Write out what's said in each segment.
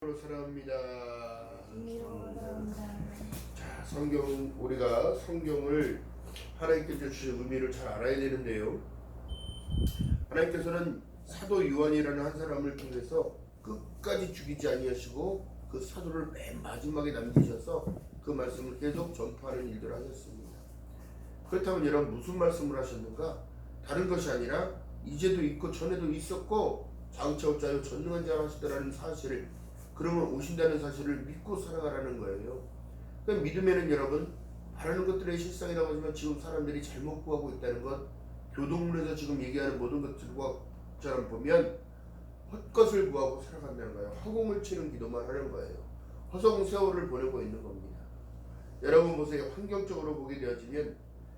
사랑합니다. 자, 우리가 성경을 하나님께서 주신 의미를 잘 알아야 되는데요. 하나님께서는 사도 요한이라는 한 사람을 통해서 끝까지 죽이지 아니하시고 그 사도를 맨 마지막에 남기셔서 그 말씀을 계속 전파하는 일들을 하셨습니다. 그렇다면 여러분 무슨 말씀을 하셨는가? 다른 것이 아니라 이제도 있고 전에도 있었고 장차 올 자요 전능한 자라 하시더라는 사실을, 그러면 오신다는 사실을 믿고 살아가라는 거예요. 그러니까 믿음에는 여러분 바라는 것들의 실상이라고 하지만 지금 사람들이 잘못 구하고 있다는 것, 교동문에서 지금 얘기하는 모든 것들과처럼 보면 헛것을 구하고 살아간다는 거예요. 허공을 치는 기도만 하는 거예요. 허송 세월을 보내고 있는 겁니다. 여러분 보세요. 환경적으로 보게 되어지면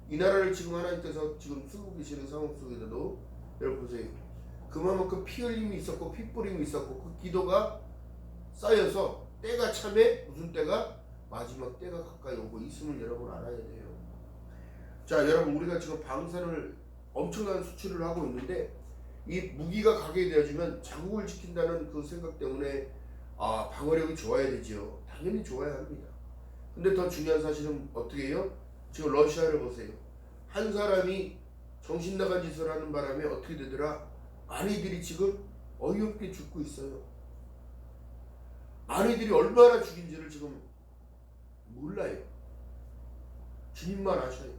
이 나라를 지금 하나님께서 지금 쓰고 계시는 상황 속에서도 여러분 보세요. 그만큼 피 흘림이 있었고 피 뿌림이 있었고 그 기도가 쌓여서 때가 참에 무슨 때가 마지막 때가 가까이 오고 있음을 여러분 알아야 돼요. 자, 여러분 우리가 지금 방사능을 엄청난 수출을 하고 있는데 이 무기가 가게 되어지면 자국을 지킨다는 그 생각 때문에 방어력이 좋아야 되죠. 당연히 좋아야 합니다. 근데 더 중요한 사실은 어떻게 해요? 지금 러시아를 보세요. 한 사람이 정신 나간 짓을 하는 바람에 어떻게 되더라? 아내들이 지금 어이없게 죽고 있어요. 아내들이 얼마나 죽인지를 지금 몰라요. 주님만 아셔요.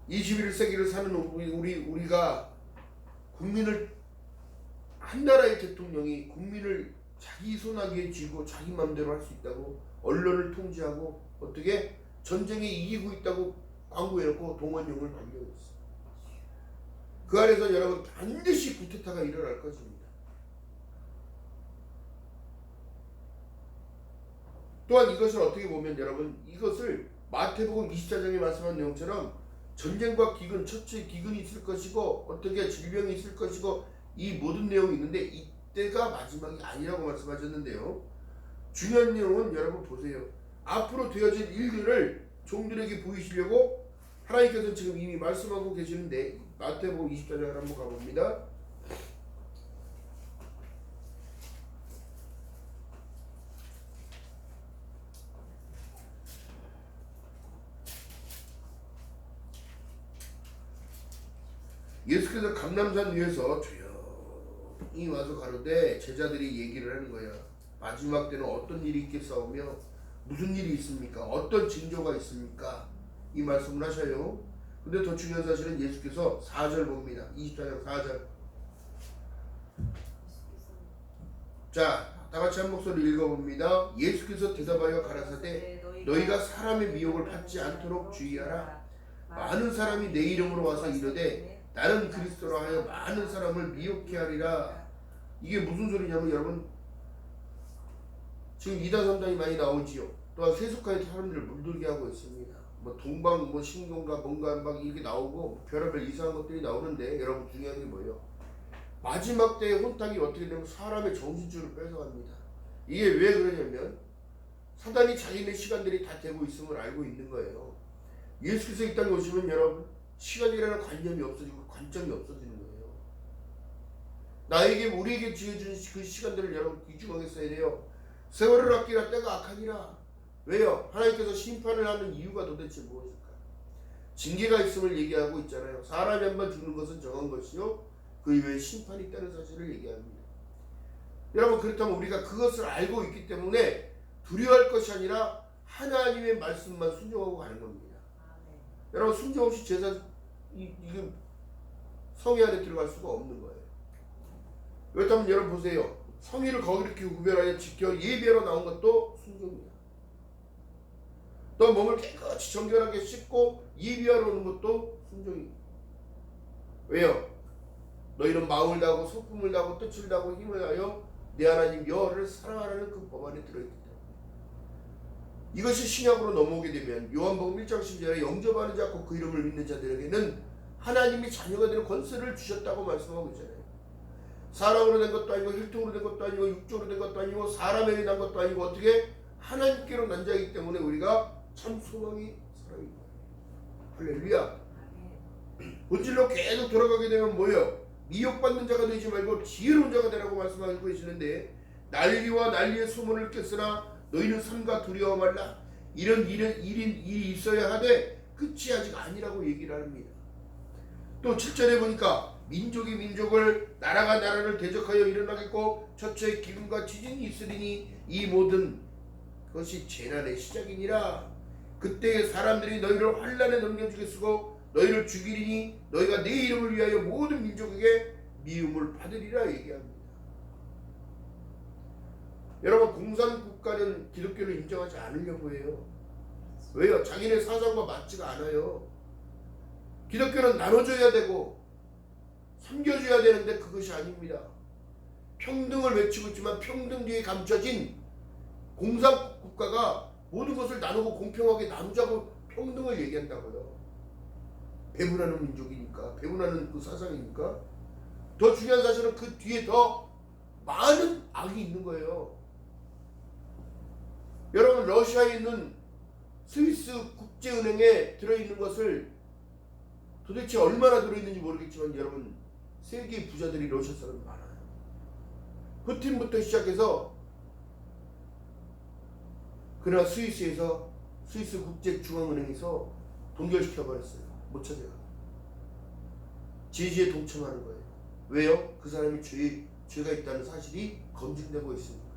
21세기를 사는 우리가 국민을, 한 나라의 대통령이 국민을 자기 손아귀에 쥐고 자기 맘대로 할 수 있다고, 언론을 통제하고 어떻게 전쟁에 이기고 있다고 광고해놓고 동원령을 발령했어. 그 안에서 여러분 반드시 구테타가 일어날 것입니다. 또한 이것을 어떻게 보면 여러분, 이것을 마태복음 24장에 말씀한 내용처럼 전쟁과 기근, 첫째 기근이 있을 것이고 어떻게 질병이 있을 것이고 이 모든 내용이 있는데 이때가 마지막이 아니라고 말씀하셨는데요. 중요한 내용은 여러분 보세요. 앞으로 되어질 일들을 종들에게 보이시려고 하나님께서는 지금 이미 말씀하고 계시는데 마태복음 24장을 한번 가봅니다. 예수께서 감람산 위에서 조용히 와서 가로되 제자들이 얘기를 하는 거야. 마지막 때는 어떤 일이 있겠사오며 무슨 일이 있습니까? 어떤 징조가 있습니까? 이 말씀을 하셔요. 근데 더 중요한 사실은 예수께서 4절 봅니다. 24장 4절. 자, 다같이 한 목소리 읽어봅니다. 예수께서 대답하여 가라사대 너희가 사람의 미혹을 받지 않도록 주의하라. 많은 사람이 내 이름으로 와서 이르되 나는 그리스도라 하여 많은 사람을 미혹해 하리라. 이게 무슨 소리냐면 여러분 지금 2단 3단이 많이 나오지요. 또한 세속화의 사람들을 물들게 하고 있습니다. 뭐 동방 뭐 신경과 뭔가 막 이렇게 나오고 별의별 이상한 것들이 나오는데 여러분 중요한 게 뭐예요? 마지막 때의 혼탁이 어떻게 되면 사람의 정신줄을 뺏어갑니다. 이게 왜 그러냐면 사단이 자기네 시간들이 다 되고 있음을 알고 있는 거예요. 예수께서 이 땅에 오시면 여러분 시간이라는 관념이 없어지고 관점이 없어지는 거예요. 나에게 우리에게 지어준 그 시간들을 여러분 귀중하게 써야 돼요. 세월을 아끼라 때가 악하니라. 왜요? 하나님께서 심판을 하는 이유가 도대체 무엇일까? 징계가 있음을 얘기하고 있잖아요. 사람이 한번 죽는 것은 정한 것이요 그 이외에 심판이 있다는 사실을 얘기합니다. 여러분 그렇다면 우리가 그것을 알고 있기 때문에 두려워할 것이 아니라 하나님의 말씀만 순종하고 가는 겁니다. 여러분 순종 없이 제사 이게 성회 안에 들어갈 수가 없는 거예요. 그렇다면 여러분 보세요. 성의를 거룩히 구별하여 지켜 예배하러 나온 것도 순종이야. 또 몸을 깨끗이 정결하게 씻고 예배하러 오는 것도 순종이야. 왜요? 너희는 마음을 다하고 소품을 다하고 뜻을 다하고 힘을 다하여 내 하나님 여호와를 사랑하라는 그 법 안에 들어있기 때문에. 이것이 신약으로 넘어오게 되면 요한복음 1장 10절에 영접하는 자 곧 그 이름을 믿는 자들에게는 하나님이 자녀가 되는 권세를 주셨다고 말씀하고 있잖아요. 사람으로 된 것도 아니고 혈통으로 된 것도 아니고 육적으로 된 것도 아니고 사람에게 난 것도 아니고 어떻게 하나님께로 난 자이기 때문에 우리가 참 소망이 살아있는 거예요. 할렐루야. 본질로 계속 돌아가게 되면 뭐예요? 미혹받는 자가 되지 말고 지혜로운 자가 되라고 말씀하고 계시는데, 난리와 난리의 소문을 깼으나 너희는 삼가 두려워 말라. 이런 일이 있어야 하되 끝이 아직 아니라고 얘기를 합니다. 또 7절에 보니까 민족이 민족을, 나라가 나라를 대적하여 일어나겠고 처처의 기근과 지진이 있으리니 이 모든 것이 재난의 시작이니라. 그때 사람들이 너희를 환난에 넘겨주겠으고 너희를 죽이리니 너희가 내 이름을 위하여 모든 민족에게 미움을 받으리라 얘기합니다. 여러분, 공산국가는 기독교를 인정하지 않으려고 해요. 왜요? 자기네 사상과 맞지가 않아요. 기독교는 나눠줘야 되고 섬겨줘야 되는데 그것이 아닙니다. 평등을 외치고 있지만 평등 뒤에 감춰진 공산국가가 모든 것을 나누고 공평하게 나누자고 평등을 얘기한다고요. 배분하는 민족이니까, 배분하는 그 사상이니까. 더 중요한 사실은 그 뒤에 더 많은 악이 있는 거예요. 여러분, 러시아에 있는 스위스 국제은행에 들어있는 것을 도대체 얼마나 들어있는지 모르겠지만 여러분, 세계 부자들이 러시아 사람이 많아요. 푸틴부터 시작해서. 그러나 스위스에서, 스위스 국제중앙은행에서 동결시켜버렸어요. 못 찾아요. 제지에 동참하는 거예요. 왜요? 그 사람이 죄가 있다는 사실이 검증되고 있습니다.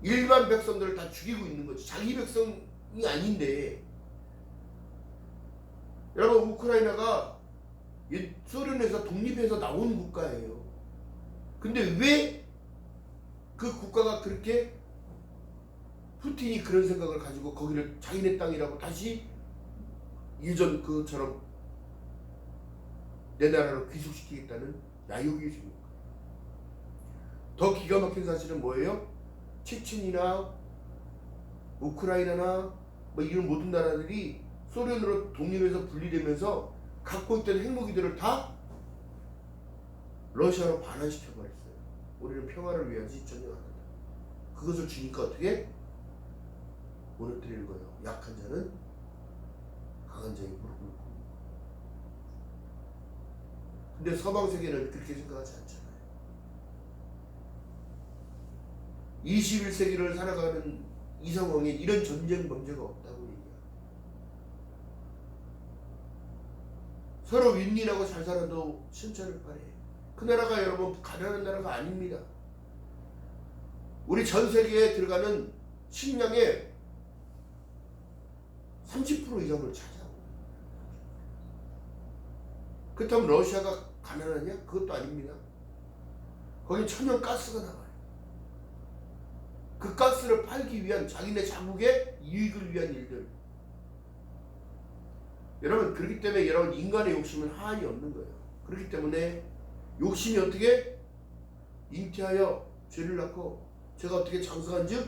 일반 백성들을 다 죽이고 있는 거죠. 자기 백성이 아닌데. 여러분, 우크라이나가 소련에서 독립해서 나온 국가예요. 근데 왜 그 국가가 그렇게, 푸틴이 그런 생각을 가지고 거기를 자기네 땅이라고 다시 예전 그처럼 내 나라로 귀속시키겠다는 야욕이 있습니까? 더 기가 막힌 사실은 뭐예요? 체첸이나 우크라이나나 뭐 이런 모든 나라들이 소련으로 독립해서 분리되면서 갖고 있던 핵무기들을 다 러시아로 반환시켜버렸어요. 우리는 평화를 위하지 전쟁하는다. 그것을 주니까 어떻게? 무너뜨리는 거예요. 약한 자는 강한 자의 무릎 꿇고. 근데 서방 세계는 그렇게 생각하지 않잖아요. 21세기를 살아가는 이 상황에 이런 전쟁 범죄가 없다고 얘기해요. 서로 윈윈하고 잘 살아도 신차를 바래요. 그 나라가 여러분 가난한 나라가 아닙니다. 우리 전 세계에 들어가는 식량의 30% 이상을 차지하고. 그렇다면 러시아가 가난하냐? 그것도 아닙니다. 거긴 천연 가스가 나와요. 그 가스를 팔기 위한 자기네 자국의 이익을 위한 일들. 여러분, 그렇기 때문에 여러분, 인간의 욕심은 하한이 없는 거예요. 그렇기 때문에 욕심이 어떻게? 잉태하여 죄를 낳고 죄가 어떻게 장성한 즉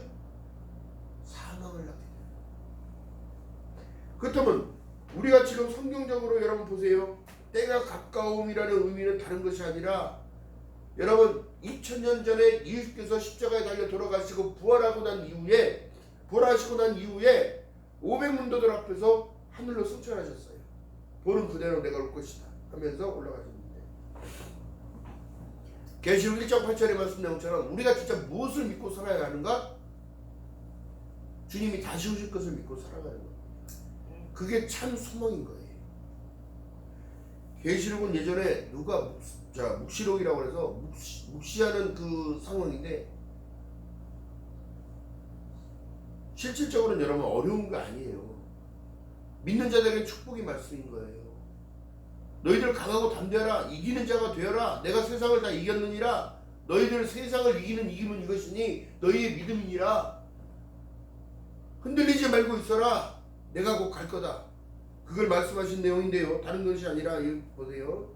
사망을 낳게 돼요. 그렇다면 우리가 지금 성경적으로 여러분 보세요. 때가 가까움이라는 의미는 다른 것이 아니라, 여러분 2000년 전에 예수께서 십자가에 달려 돌아가시고 부활하시고 난 이후에 500문도들 앞에서 하늘로 승천하셨어요. 보는 그대로 내가 올 것이다 하면서 올라가셨는데, 계시록 1장 8절의 말씀 내용처럼 우리가 진짜 무엇을 믿고 살아야 하는가? 주님이 다시 오실 것을 믿고 살아가는 겁니다. 그게 참 소망인 거예요. 계시록은 예전에 누가 묵시록이라고 해서 묵시하는 그 상황인데, 실질적으로는 여러분 어려운 거 아니에요. 믿는 자들에게 축복의 말씀인 거예요. 너희들 강하고 담대하라. 이기는 자가 되어라. 내가 세상을 다 이겼느니라. 너희들 세상을 이기는 이김은 이것이니 너희의 믿음이니라. 흔들리지 말고 있어라. 내가 곧 갈 거다. 그걸 말씀하신 내용인데요. 다른 것이 아니라 보세요.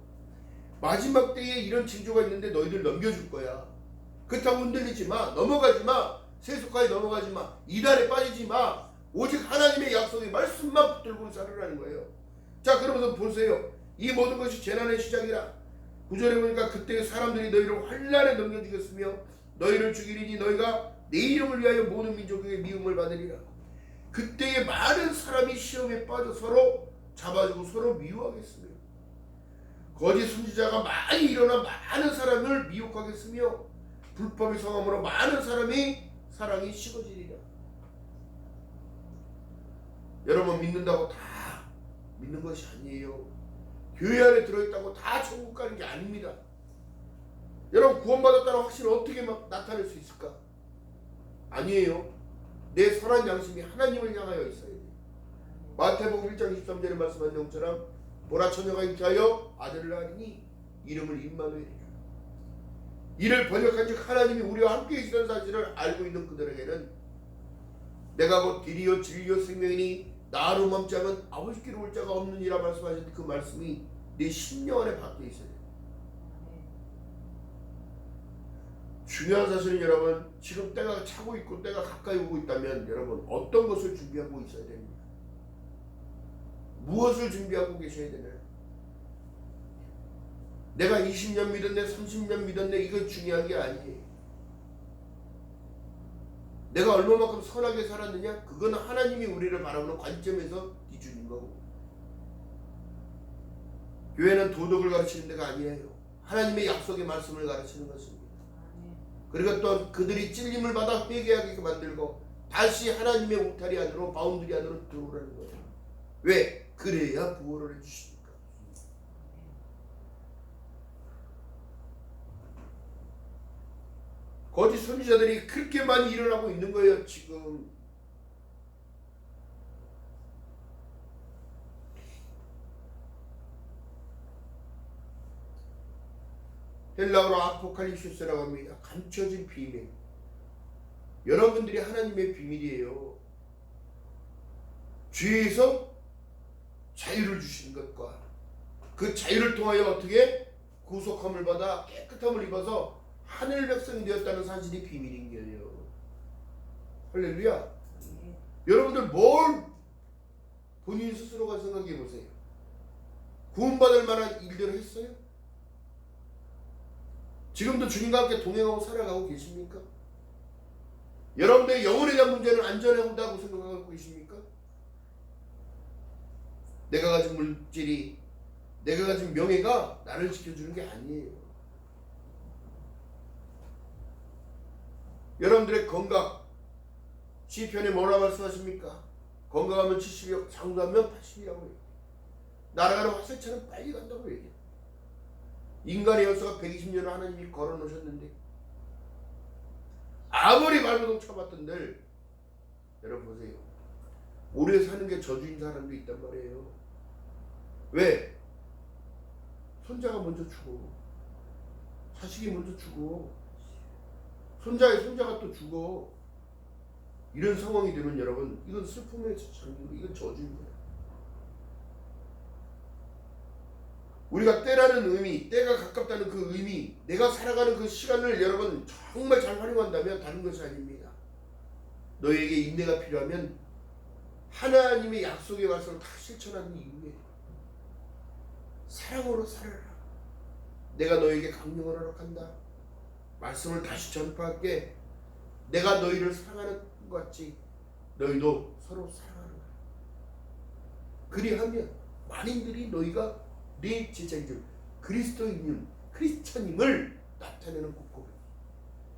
마지막 때에 이런 징조가 있는데 너희들 넘겨줄 거야. 그렇다고 흔들리지 마. 넘어가지 마. 세속화에 넘어가지 마. 이단에 빠지지 마. 오직 하나님의 약속의 말씀만 붙들고 살으라는 거예요. 자, 그러면서 보세요. 이 모든 것이 재난의 시작이라. 9절에 보니까 그때 사람들이 너희를 환난에 넘겨주겠으며 너희를 죽이리니 너희가 내 이름을 위하여 모든 민족에게 미움을 받으리라. 그때에 많은 사람이 시험에 빠져 서로 잡아주고 서로 미워하겠으며. 거짓 선지자가 많이 일어나 많은 사람을 미혹하게 쓰며 불법의 성함으로 많은 사람이 사랑이 식어지리라. 여러분 믿는다고 다 믿는 것이 아니에요. 교회 안에 들어있다고 다 천국 가는 게 아닙니다. 여러분 구원받았다는 확신을 어떻게 막 나타낼 수 있을까? 아니에요. 내 선한 양심이 하나님을 향하여 있어야 돼요. 마태복음 1장 23절에 말씀한 내용처럼 보라 처녀가 잉태하여 아들을 낳으니 이름을 임마누엘이라. 이를 번역한즉 하나님이 우리와 함께 계시다는 사실을 알고 있는 그들에게는 내가 곧 길이요 진리요 생명이니 나로 멈지 않으면 아버지께로 올 자가 없느니라 말씀하셨는데 그 말씀이 내 심령 안에 박혀 있어야 돼요. 중요한 사실은 여러분 지금 때가 차고 있고 때가 가까이 오고 있다면 여러분 어떤 것을 준비하고 있어야 됩니다. 무엇을 준비하고 계셔야 되나요? 내가 20년 믿었네 30년 믿었네 이건 중요한 게 아니에요. 내가 얼마만큼 선하게 살았느냐 그건 하나님이 우리를 바라보는 관점에서 기준인 거고, 교회는 도덕을 가르치는 데가 아니에요. 하나님의 약속의 말씀을 가르치는 것입니다. 그리고 또 그들이 찔림을 받아 회개하게 만들고 다시 하나님의 울타리 안으로 바운드리 안으로 들어오라는 거예요. 왜? 그래야 부활을 해주시니까. 거짓 선지자들이 그렇게 많이 일어나고 있는 거예요 지금. 헬라어로 아포칼립시스라고 합니다. 감춰진 비밀. 여러분들이 하나님의 비밀이에요. 죄에서 자유를 주시는 것과 그 자유를 통하여 어떻게 구속함을 받아 깨끗함을 입어서 하늘 백성이 되었다는 사실이 비밀인 거예요. 할렐루야. 여러분들 뭘 본인 스스로가 생각해 보세요. 구원받을 만한 일들을 했어요? 지금도 주님과 함께 동행하고 살아가고 계십니까? 여러분들의 영혼에 대한 문제는 안전하다고 생각하고 계십니까? 내가 가진 물질이, 내가 가진 명예가 나를 지켜주는 게 아니에요. 여러분들의 건강, 시편에 뭐라 말씀하십니까? 건강하면 70이요, 장수하면 80이라고 해요. 날아가는 화살처럼 빨리 간다고 얘기해요. 인간의 열쇠가 120년을 하나님이 걸어놓으셨는데 아무리 발버둥 쳐봤던들 여러분 보세요. 오래 사는 게 저주인 사람도 있단 말이에요. 왜? 손자가 먼저 죽어. 자식이 먼저 죽어. 손자의 손자가 또 죽어. 이런 상황이 되면 여러분 이건 슬픔의 장면, 이건 저주인 거예요. 우리가 때라는 의미, 때가 가깝다는 그 의미, 내가 살아가는 그 시간을 여러분 정말 잘 활용한다면 다른 것이 아닙니다. 너에게 인내가 필요하면 하나님의 약속의 말씀을 다 실천하는 이후에 사랑으로 살아라. 내가 너에게 강령을 허락한다. 말씀을 다시 전파할게. 내가 너희를 사랑하는 것 같이 너희도 서로 사랑하는 거야. 그리하면 만인들이 너희가 내 제자인 줄 그리스도인임, 크리스천임을 나타내는 고백.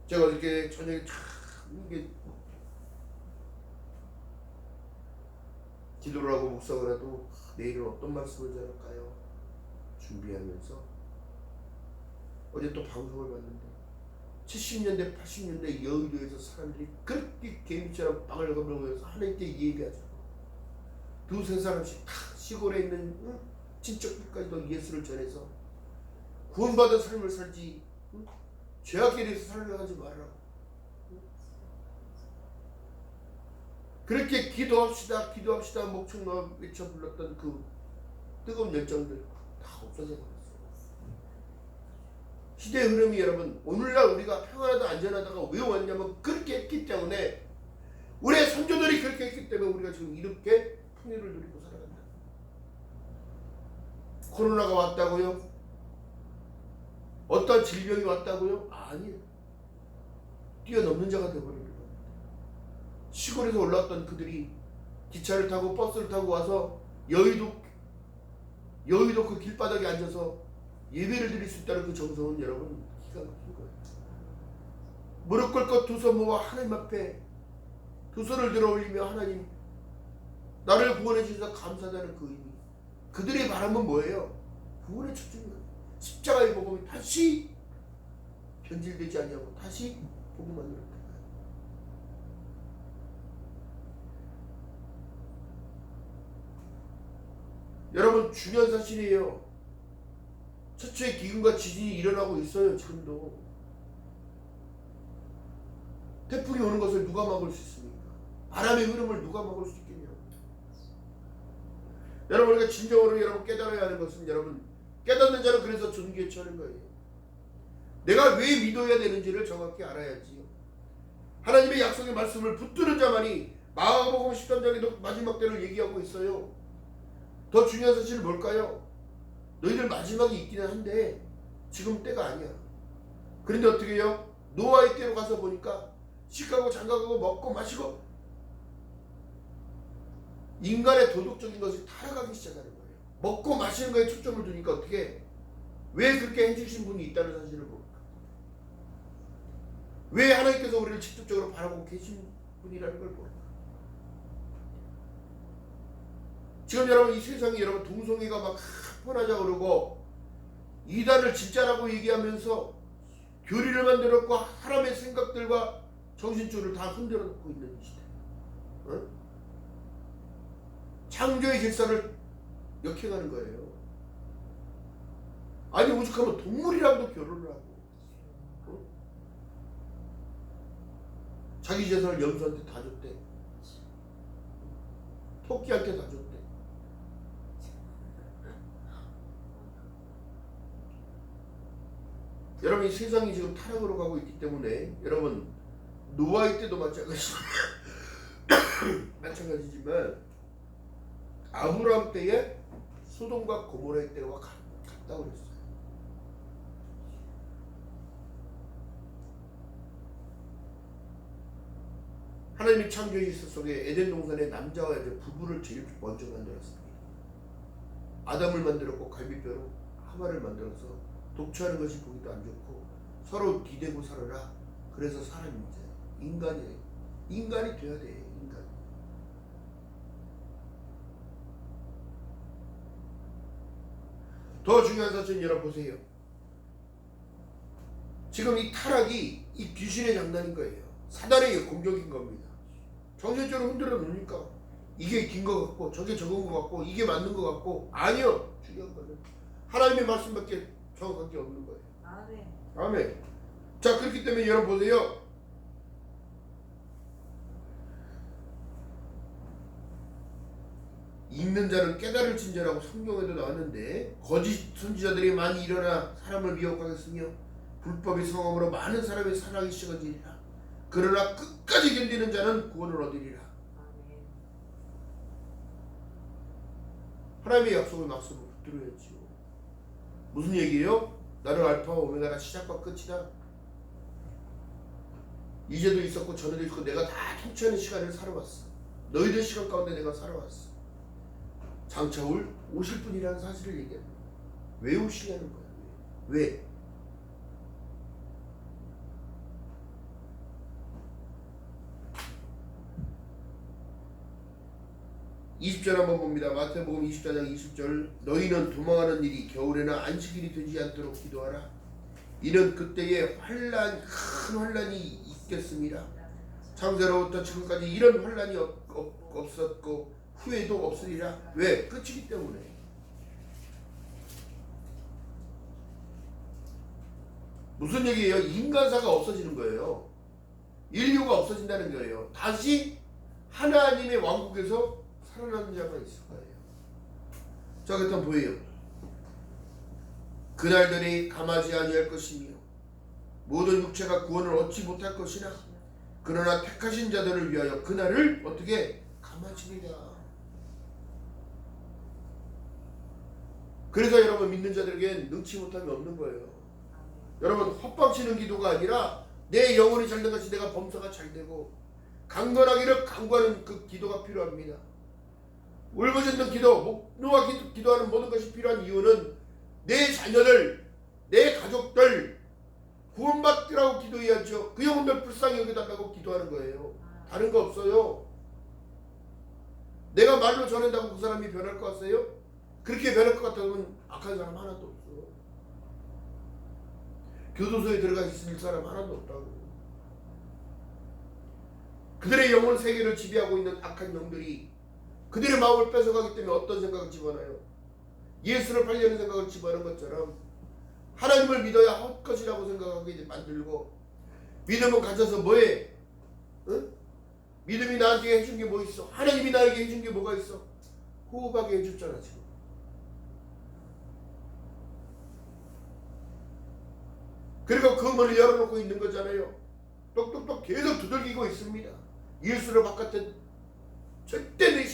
제가 어저께 저녁에 참 이게 기도를 하고 묵상을 해도 내일은 어떤 말씀을 전할까요? 준비하면서 어제 또 방송을 봤는데 70년대 80년대 여의도에서 사람들이 그렇게 개미처럼 빵을 걸어보면서 하나님께 예배하죠. 두세 사람씩 다 시골에 있는 친척들까지도 예수를 전해서 구원받은 삶을 살지 죄악에 대해서 살아가지 말라고. 그렇게 기도합시다 기도합시다 목청 놓아 외쳐 불렀던 그 뜨거운 열정들 다 없어져 버렸어요. 시대의 흐름이 여러분 오늘날 우리가 평안하다 안전하다가 왜 왔냐면 그렇게 했기 때문에 우리의 선조들이 그렇게 했기 때문에 우리가 지금 이렇게 풍요를 누리고 살아간다. 코로나가 왔다고요? 어떤 질병이 왔다고요? 아니에요. 뛰어넘는 자가 되어버리는 겁니다. 시골에서 올라왔던 그들이 기차를 타고 버스를 타고 와서 여의도 그 길바닥에 앉아서 예배를 드릴 수 있다는 그 정성은 여러분 기가 막힌 거예요. 무릎 꿇고 두 손 모아 하나님 앞에 두 손을 들어 올리며 하나님 나를 구원해 주셔서 감사하다는 그 의미. 그들의 바람은 뭐예요? 구원의 초점이 십자가의 복음이 다시 변질되지 않냐고 다시 복음 안으로 들어가요. 여러분 중요한 사실이에요. 최초의 기근과 지진이 일어나고 있어요. 지금도. 태풍이 오는 것을 누가 막을 수 있습니까? 바람의 흐름을 누가 막을 수 있겠냐고. 여러분 우리가 진정으로 여러분 깨달아야 하는 것은 여러분 깨닫는 자는 그래서 존귀에 처하는 거예요. 내가 왜 믿어야 되는지를 정확히 알아야지요. 하나님의 약속의 말씀을 붙드는 자만이 마가복음 13장에도 마지막 때를 얘기하고 있어요. 더 중요한 사실은 뭘까요? 너희들 마지막이 있기는 한데 지금 때가 아니야. 그런데 어떻게 해요? 노아의 때로 가서 보니까 식하고 장가가고 먹고 마시고 인간의 도덕적인 것이 타락하기 시작하는 거예요. 먹고 마시는 거에 초점을 두니까 어떻게 왜 그렇게 해주신 분이 있다는 사실을 모를까? 왜 하나님께서 우리를 직접적으로 바라보고 계신 분이라는 걸 모를까? 지금 여러분 이 세상에 여러분 동성애가 막 뻔하자 그러고 이단을 진짜라고 얘기하면서 교리를 만들었고 사람의 생각들과 정신줄을 다 흔들어 놓고 있는 이 시대. 어? 창조의 질서를 역행하는 거예요. 아니 오죽하면 동물이랑도 결혼을 하고 어? 자기 재산을 염소한테 다 줬대. 토끼한테 다 줬대. 여러분 이 세상이 지금 타락으로 가고 있기 때문에 여러분 노아의 때도 마찬가지지만 아브라함 때에 소돔과 고모라의 때와 같다고 그랬어요. 하나님이 창조의 질서 속에 에덴 동산에 남자와 여자 부부를 제일 먼저 만들었습니다. 아담을 만들었고 갈비뼈로 하와를 만들어서 독처하는 것이 보기도 안 좋고 서로 기대고 살아라. 그래서 사람이 이제 인간이 돼야 돼. 인간. 더 중요한 사실은 여러분 보세요. 지금 이 타락이 이 귀신의 장난인 거예요. 사단의 공격인 겁니다. 정신적으로 흔들어 놓으니까 이게 긴 것 같고 저게 적은 것 같고 이게 맞는 것 같고 아니요. 중요한 거는 하나님의 말씀밖에 정확한 게 없는 거예요. 아멘. 아멘. 자 그렇기 때문에 여러분 보세요. 읽는 자는 깨달을 진저라고 성경에도 나왔는데 거짓 선지자들이 많이 일어나 사람을 미혹하겠으며 불법의 성함으로 많은 사람이 살아가기 시작하리라. 그러나 끝까지 견디는 자는 구원을 얻으리라. 아멘. 하나님의 약속을 말씀을 붙들어야지요. 무슨 얘기예요? 나는 알파와 오메가라 시작과 끝이다. 이제도 있었고 전에도 있었고 내가 다 통치하는 시간을 살아왔어. 너희들 시간 가운데 내가 살아왔어. 장차 오실 분이라는 사실을 얘기합니다. 왜 오시냐는 거야. 왜? 20절 한번 봅니다. 마태복음 24장 20절 너희는 도망하는 일이 겨울에나 안식일이 되지 않도록 기도하라. 이는 그때에 큰 환란이 있겠습니다. 창세로부터 지금까지 이런 환란이 없었고 후에도 없으리라. 왜? 끝이기 때문에. 무슨 얘기예요? 인간사가 없어지는 거예요. 인류가 없어진다는 거예요. 다시 하나님의 왕국에서 살아나는 자만 있을 거예요. 자, 그렇다면 보여요. 그날들이 감하지 아니할 것이며 모든 육체가 구원을 얻지 못할 것이나 그러나 택하신 자들을 위하여 그날을 어떻게 감하시리라. 그래서 여러분 믿는 자들에겐 능치 못함이 없는 거예요. 여러분 헛방치는 기도가 아니라 내 영혼이 잘된 것이 내가 범사가 잘되고 강건하기를 강구하는 그 기도가 필요합니다. 울부짖는 기도, 목놓아 기도하는 모든 것이 필요한 이유는 내 자녀들, 내 가족들 구원받으라고 기도해야죠. 그 영혼들 불쌍히 여겨달라고 기도하는 거예요. 다른 거 없어요. 내가 말로 전한다고 그 사람이 변할 것 같아요? 그렇게 변할 것 같다면 악한 사람 하나도 없어. 교도소에 들어가 있을 사람 하나도 없다고. 그들의 영혼 세계를 지배하고 있는 악한 영들이 그들의 마음을 뺏어가기 때문에 어떤 생각을 집어넣어요? 예수를 팔려는 생각을 집어넣은 것처럼 하나님을 믿어야 할 것이라고 생각하게 만들고, 믿음은 가져서 뭐해? 응? 믿음이 나한테 해준 게 뭐 있어? 하나님이 나에게 해준 게 뭐가 있어? 호흡하게 해줬잖아 지금. 그리고 그 문을 열어놓고 있는 거잖아요. 똑똑똑 계속 두들기고 있습니다. 예수를 바깥에 절대 내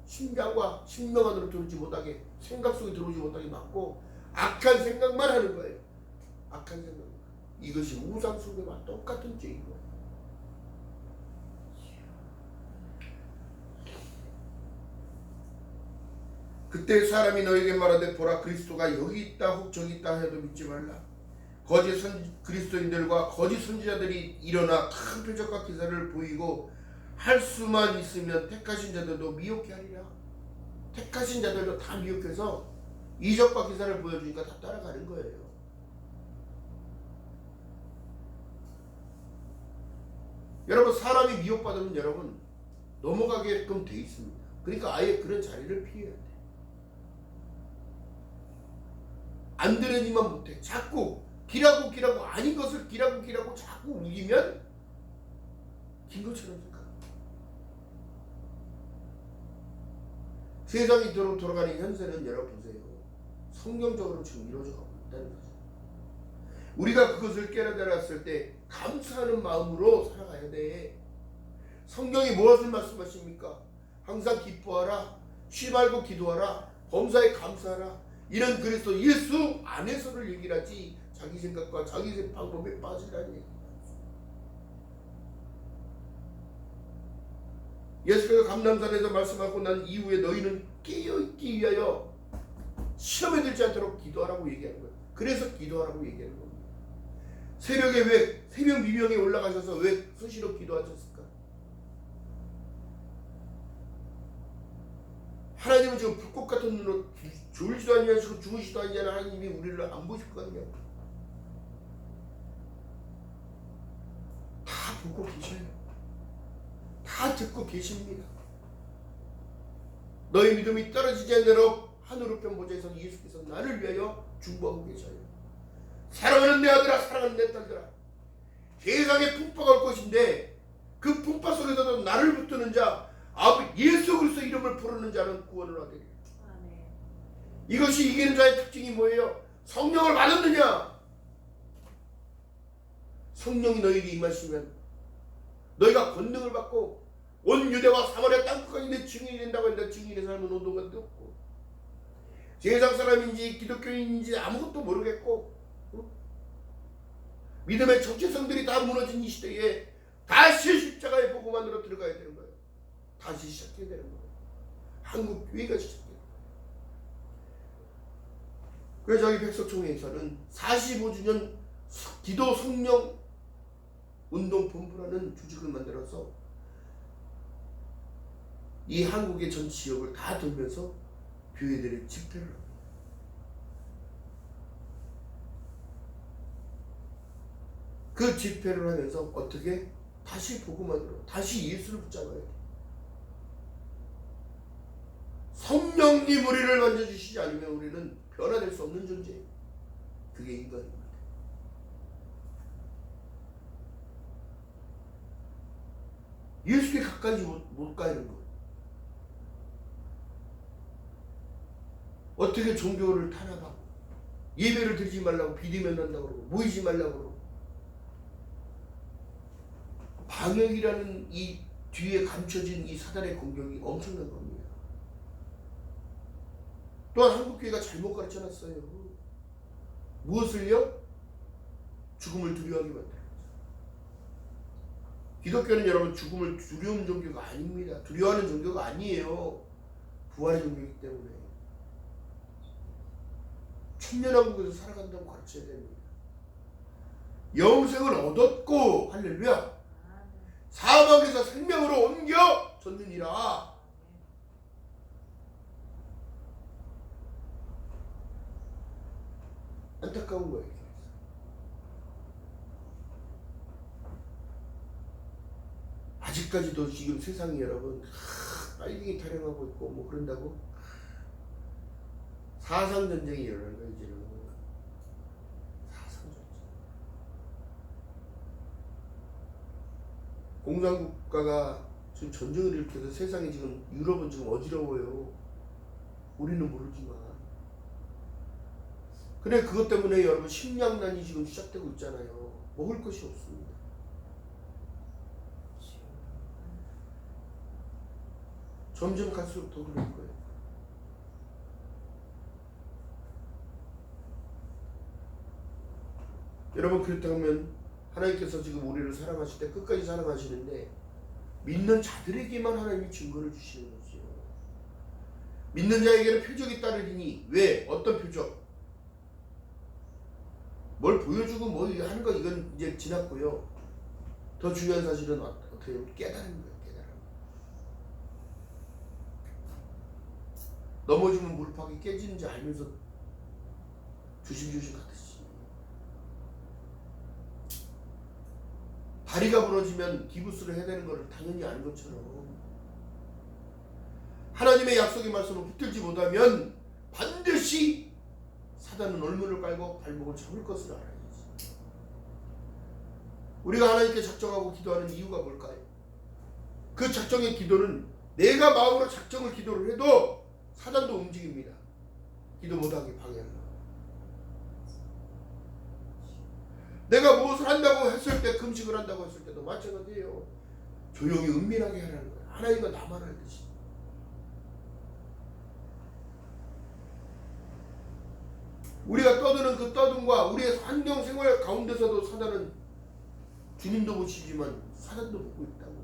심장과 심령 안으로 들어오지 못하게, 생각 속에 들어오지 못하게 막고 악한 생각만 하는 거예요. 악한 생각만. 이것이 우상 숭배와 똑같은 죄인 거예요. 그때 사람이 너에게 말하되 보라 그리스도가 여기 있다 혹 저기 있다 해도 믿지 말라. 거짓 그리스도인들과 거짓 선지자들이 일어나 큰 표적과 기사를 보이고 할 수만 있으면 택하신 자들도 미혹해 하리라. 택하신 자들도 다 미혹해서 이적과 기사를 보여주니까 다 따라가는 거예요. 여러분, 사람이 미혹받으면 여러분 넘어가게끔 돼 있습니다. 그러니까 아예 그런 자리를 피해야 돼. 안 되려니만 못해. 자꾸 기라고 아닌 것을 기라고 자꾸 우기면 긴 것처럼 생각합니다. 세상이 돌아가는 현세는 여러분 보세요. 성경적으로 지금 이루어져가고 있다는 거죠. 우리가 그것을 깨달았을 때 감사하는 마음으로 살아가야 돼. 성경이 무엇을 말씀하십니까? 항상 기뻐하라, 쉬 말고 기도하라, 범사에 감사하라. 이런 그리스도 예수 안에서를 얘기를 하지 자기 생각과 자기 방법에 빠지라는 얘기. 예수께서 감람산에서 말씀하고 난 이후에 너희는 깨어있기 위하여 시험에 들지 않도록 기도하라고 얘기하는 거예요. 그래서 기도하라고 얘기하는 겁니다. 새벽에 왜 새벽 미명에 올라가셔서 왜 수시로 기도하셨을까? 하나님은 지금 불꽃 같은 눈으로 졸지도 아니하시고 죽으시도 아니하는 하나님이 우리를 안 보실 거 아니야. 다 보고 계셔요. 다 듣고 계십니다. 너희 믿음이 떨어지지 않도록 하늘 우편 보좌에서 예수께서 나를 위하여 중보하고 계셔요. 사랑하는 내 아들아, 사랑하는 내 딸들아, 세상에 풍파가 올 것인데 그 풍파 속에서도 나를 붙드는 자, 예수 그리스도 이름을 부르는 자는 구원을 얻으리라. 이것이 이기는 자의 특징이 뭐예요? 성령을 받았느냐? 성령이 너희에게 임하시면 너희가 권능을 받고 온 유대와 사마리아 땅끝까지 내 증인이 된다고 했는데 증인의 삶은 온동안도 없고 세상 사람인지 기독교인인지 아무것도 모르겠고 믿음의 정체성들이 다 무너진 이 시대에 다시 십자가의 복음만으로 들어가야 되는 거예요. 다시 시작해야 되는 거예요. 한국 교회가 시작해야 돼요. 그래서 저희 백석총회에서는 45주년 기도 성령 운동 본부라는 조직을 만들어서 이 한국의 전 지역을 다 돌면서 교회들의 집회를 합니다. 그 집회를 하면서 어떻게 다시 복음만으로 다시 예수를 붙잡아야 돼. 성령님 우리를 만져주시지 않으면 우리는 변화될 수 없는 존재예요. 그게 인간입니다. 예수께 가까이 못 가는 거. 어떻게 종교를 탄압하고 예배를 드리지 말라고 비리면 한다고 그러고 모이지 말라고 그러고 방역이라는 이 뒤에 감춰진 이 사단의 공격이 엄청난 겁니다. 또한 한국교회가 잘못 가르쳐놨어요. 무엇을요? 죽음을 두려워하게 만들어요. 기독교는 여러분 죽음을 두려운 종교가 아닙니다. 두려워하는 종교가 아니에요. 부활의 종교이기 때문에. 천년왕국에서 살아간다고 가르쳐야 됩니다. 영생을 얻었고 할렐루야 사망에서 생명으로 옮겨졌느니라. 안타까운 거예요. 아직까지도 지금 세상이 여러분 빨갱이 타령하고 있고 뭐 그런다고 사상전쟁이 일어나는 거예요. 이제는 사상전쟁. 공산국가가 지금 전쟁을 일으켜서 세상이 지금 유럽은 지금 어지러워요. 우리는 모르지만 그래 그것 때문에 여러분 식량난이 지금 시작되고 있잖아요. 먹을 것이 없습니다. 점점 갈수록 더 그럴 거예요. 여러분 그렇다면 하나님께서 지금 우리를 사랑하실 때 끝까지 사랑하시는데 믿는 자들에게만 하나님이 증거를 주시는 거죠. 믿는 자에게는 표적이 따르리니 왜? 어떤 표적? 뭘 보여주고 뭐 하는 거 이건 이제 지났고요. 더 중요한 사실은 어떻게 보면 깨달은 거예요. 넘어지면 무릎팍이 깨지는지 알면서 조심조심 가듯이 다리가 부러지면 기부스를 해야 되는 걸 당연히 아는 것처럼 하나님의 약속의 말씀을 붙들지 못하면 반드시 사단은 얼문을 깔고 발목을 잡을 것을 알아야지. 우리가 하나님께 작정하고 기도하는 이유가 뭘까요? 그 작정의 기도는 내가 마음으로 작정을 기도를 해도 사단도 움직입니다. 기도 못하게 방해하는 거. 내가 무엇을 한다고 했을 때 금식을 한다고 했을 때도 마찬가지예요. 조용히 은밀하게 하라는 거예요. 하나님과 나만 알듯이. 우리가 떠드는 그 떠듦과 우리의 환경 생활 가운데서도 사단은 주님도 보시지만 사단도 보고 있다고.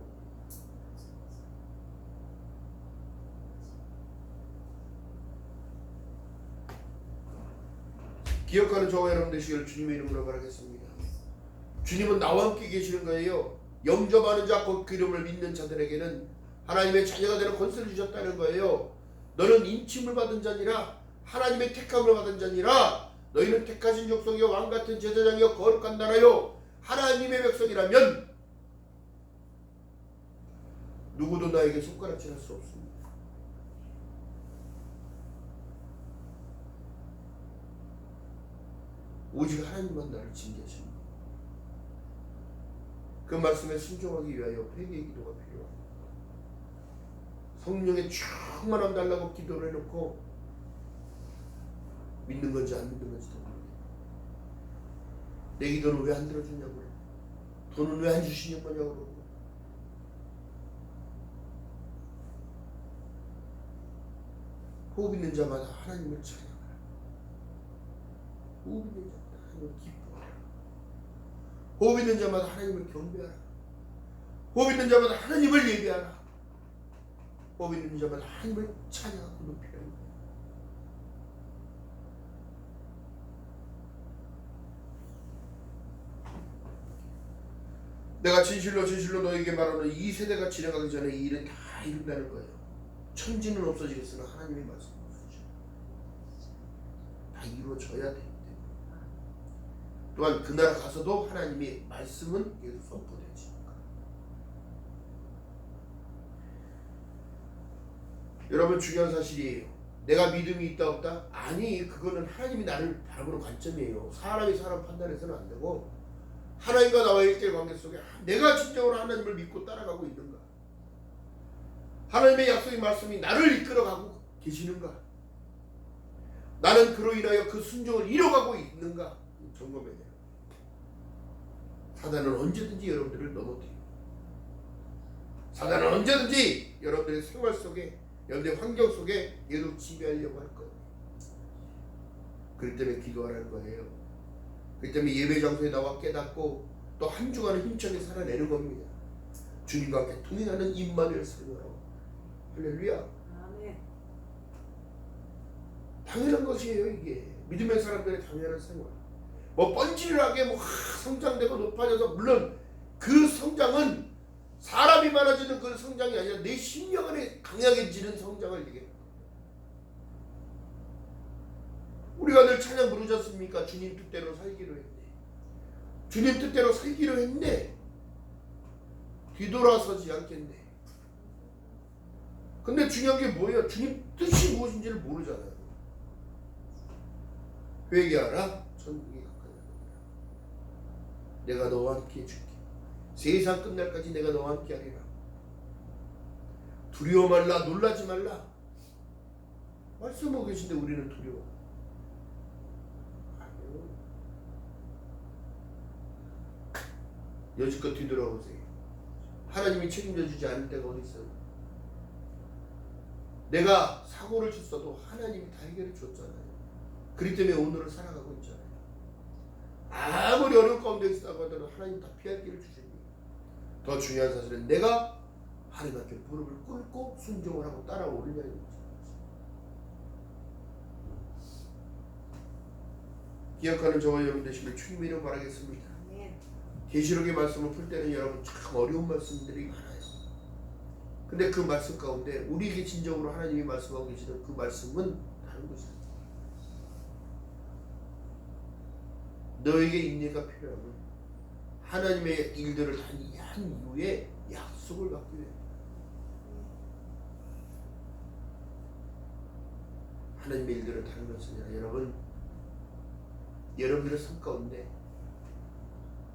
기억하는 저와 여러분 되시기를 주님의 이름으로 바라겠습니다. 주님은 나와 함께 계시는 거예요. 영접하는 자 곧 그 이름을 믿는 자들에게는 하나님의 자녀가 되는 권세를 주셨다는 거예요. 너는 인침을 받은 자니라 하나님의 택함을 받은 자니라 너희는 택하신 족속이요 왕같은 제사장이요 거룩한 나라요 하나님의 백성이라면 누구도 나에게 손가락질할 수 없습니다. 오직 하나님만 나를 징계하십니다. 그 말씀에 순종하기 위하여 회개의 기도가 필요합니다. 성령의 충만함 달라고 기도를 해놓고 믿는 건지 안 믿는 건지도 모르겠어요. 내 기도는 왜 안 들어주냐고요. 돈은 왜 안 주시는 거냐고 그러고. 호흡 있는 자마다 하나님을 찬양하라. 호흡 있는 자마다 하나님을 기뻐하라. 호흡 있는 자마다 하나님을 경배하라. 호흡 있는 자마다 하나님을 예배하라. 호흡 있는 자마다 하나님을 찬양하고 높이라. 내가 진실로 진실로 너에게 말하는 이 세대가 지나가기 전에 이 일은 다 이룬다는 거예요. 천지는 없어지겠으나 하나님의 말씀은 없어지죠. 다 이루어져야 되기 때문에. 또한 그 나라 가서도 하나님의 말씀은 계속 선포되지니까. 여러분 중요한 사실이에요. 내가 믿음이 있다 없다? 아니 그거는 하나님이 나를 바라보는 관점이에요. 사람이 사람 판단해서는 안 되고 하나님과 나와의 1대1 관계 속에 내가 진정으로 하나님을 믿고 따라가고 있는가? 하나님의 약속의 말씀이 나를 이끌어가고 계시는가? 나는 그로 인하여 그 순종을 이뤄가고 있는가? 점검해야 돼요. 사단은 언제든지 여러분들을 넘어뜨립니다. 사단은 언제든지 여러분들의 생활 속에 여러분들의 환경 속에 계속 지배하려고 할 거예요. 그렇기 때문에 기도하라는 거예요. 그렇기 때문에 예배 장소에 나와 깨닫고 또 한 주간을 힘차게 살아내는 겁니다. 주님과 함께 동행하는 임마누엘 사랑으로. 할렐루야. 아멘. 당연한 것이에요. 이게 믿음의 사람들의 당연한 생활. 뭐 뻔질하게 뭐 성장되고 높아져서 물론 그 성장은 사람이 많아지는 그 성장이 아니라 내 심령 안에 강하게지는 성장을 얘기합니다. 우리가 늘 찬양 부르지 않습니까? 주님 뜻대로 살기로 했네. 주님 뜻대로 살기로 했네. 뒤돌아서지 않겠네. 근데 중요한 게 뭐예요? 주님 뜻이 무엇인지를 모르잖아요. 회개하라. 천국이 가까이 하느니라. 내가 너와 함께 해줄게. 세상 끝날까지 내가 너와 함께 하리라. 두려워 말라. 놀라지 말라. 말씀하고 계신데 우리는 두려워. 아니요. 여지껏 뒤돌아보세요. 하나님이 책임져 주지 않을 때가 어디 있어요? 내가 사고를 쳤어도 하나님이 다 해결해 줬잖아요. 그렇기 때문에 오늘을 살아가고 있잖아요. 아무리 어려운 가운데 있다고 하더라도 하나님 다 피할 길을 주십니다. 더 중요한 사실은 내가 하나님 앞에 무릎을 꿇고 순종을 하고 따라오느냐는 거죠. 기억하는 저와 여러분 되시길 주님의 이름 바라겠습니다. 계시록의 말씀을 풀 때는 여러분 참 어려운 말씀들이 많아요. 근데 그 말씀 가운데 우리에게 진정으로 하나님이 말씀하고 계시는 그 말씀은 다른 것이다. 너에게 인내가 필요하면 하나님의 일들을 한 이후에 약속을 받기 위해 하나님의 일들을 다른 것이 아니라 여러분들의 삶 가운데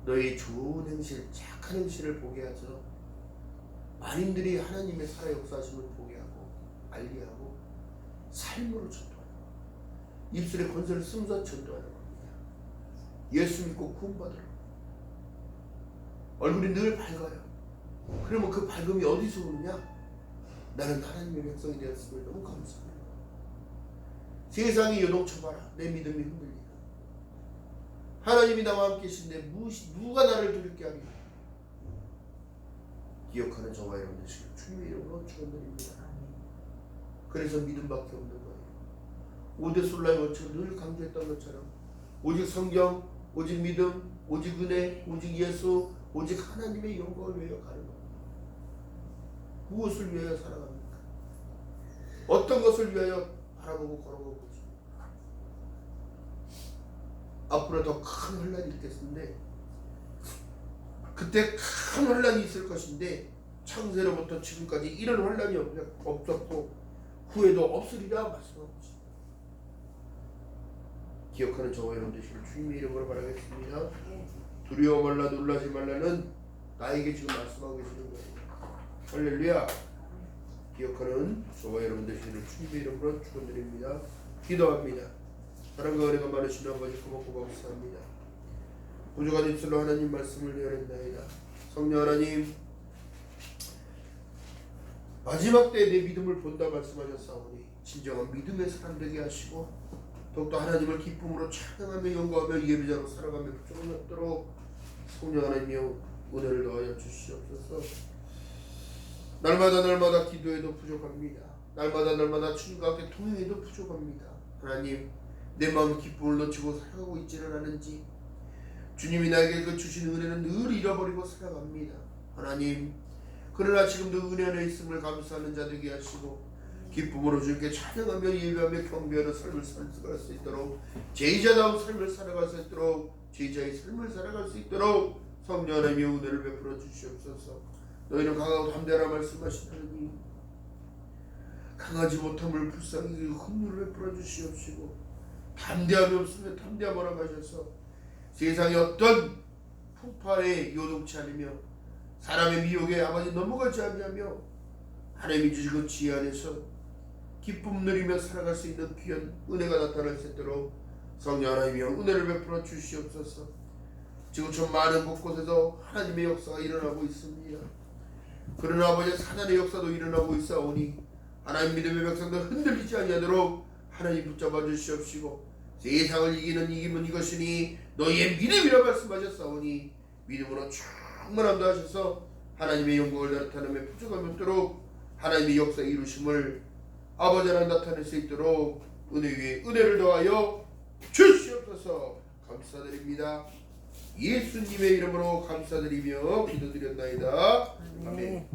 너의 좋은 행실, 착한 행실을 보게 하죠. 만인들이 하나님의 살아 역사하심을 보게 하고 알리하고 삶으로 전도하는 입술에 권세를 쓰면서 전도하는 겁니다. 예수 믿고 구원받으라. 얼굴이 늘 밝아요. 그러면 그 밝음이 어디서 오느냐? 나는 하나님의 백성이 되었음을 너무 감사해요. 세상이 요동쳐봐라. 내 믿음이 흔들리다. 하나님이 나와 함께 계신데 누가 나를 두렵게 하리요? 기억하는 저와 여러분 되시길 주님의 이름으로 축원드립니다. 그래서 믿음밖에 없는 거예요. 오대솔라의 원칙을 늘 강조했던 것처럼 오직 성경, 오직 믿음, 오직 은혜, 오직 예수, 오직 하나님의 영광을 위하여 가는 겁니다. 무엇을 위하여 살아갑니까? 어떤 것을 위하여 바라보고 걸어가고 있습니다. 앞으로 더 큰 혼란이 있겠는데 그때 큰 혼란이 있을 것인데 창세로부터 지금까지 이런 혼란이 없었고 후에도 없으리라 말씀하고 있습니다. 기억하는 저와 여러분 되시길 주님의 이름으로 바라겠습니다. 두려워 말라 놀라지 말라는 나에게 지금 말씀하고 계시는 거예요. 할렐루야. 기억하는 저와 여러분 되시길 주님의 이름으로 축원드립니다. 기도합니다. 사랑과 은혜가 많으신 아버지 고맙고 감사합니다. 부족한 입술로 하나님 말씀을 내어낸다이다. 성령 하나님 마지막 때에 내 믿음을 본다 말씀하셨사오니 진정한 믿음의 사람 되게 하시고 더욱더 하나님을 기쁨으로 찬양하며 영광하며 예배자로 살아가며 부족함이 없도록 성령 하나님이여 은혜를 더하여 주시옵소서. 날마다 기도해도 부족합니다. 날마다 주님과 함께 통행해도 부족합니다. 하나님 내 마음 기쁨을 놓치고 살아가고 있지는 않은지 주님이 나에게 그 주신 은혜는 늘 잃어버리고 살아갑니다. 하나님 그러나 지금도 은혜 안에 있음을 감사하는 자 되게 하시고 기쁨으로 주님께 찬양하며 예배하며 경배하는 삶을 살아갈 수 있도록 제자다운 삶을 살아갈 수 있도록 제자의 삶을 살아갈 수 있도록 성령 하나님의 은혜를 베풀어 주시옵소서. 너희는 강하고 담대하라 말씀하시다니 강하지 못함을 불쌍히 긍휼을 베풀어 주시옵시고 담대함이 없으면 담대함으로 가셔서 세상의 어떤 풍파에 요동치 않으며 사람의 미혹에 아버지 넘어가지 않냐며 하나님이 주신 그 지혜 안에서 기쁨 누리며 살아갈 수 있는 귀한 은혜가 나타날 수 있도록 성령 하나님이여 은혜를 베풀어 주시옵소서. 지금처럼 많은 곳곳에서 하나님의 역사가 일어나고 있습니다. 그러나 아버지 사단의 역사도 일어나고 있사오니 하나님 믿음의 백성들 흔들리지 아니하도록 하나님 붙잡아 주시옵시고 세상을 이기는 이김은 이것이니 너희의 믿음이라 말씀하셨사오니 믿음으로 충만함도 하셔서 하나님의 영광을 나타내며 부족함이 없도록 하나님의 역사 이루심을 아버지 하나님 나타낼 수 있도록 은혜 위에 은혜를 더하여 주시옵소서. 감사드립니다. 예수님의 이름으로 감사드리며 기도드렸나이다. 아멘.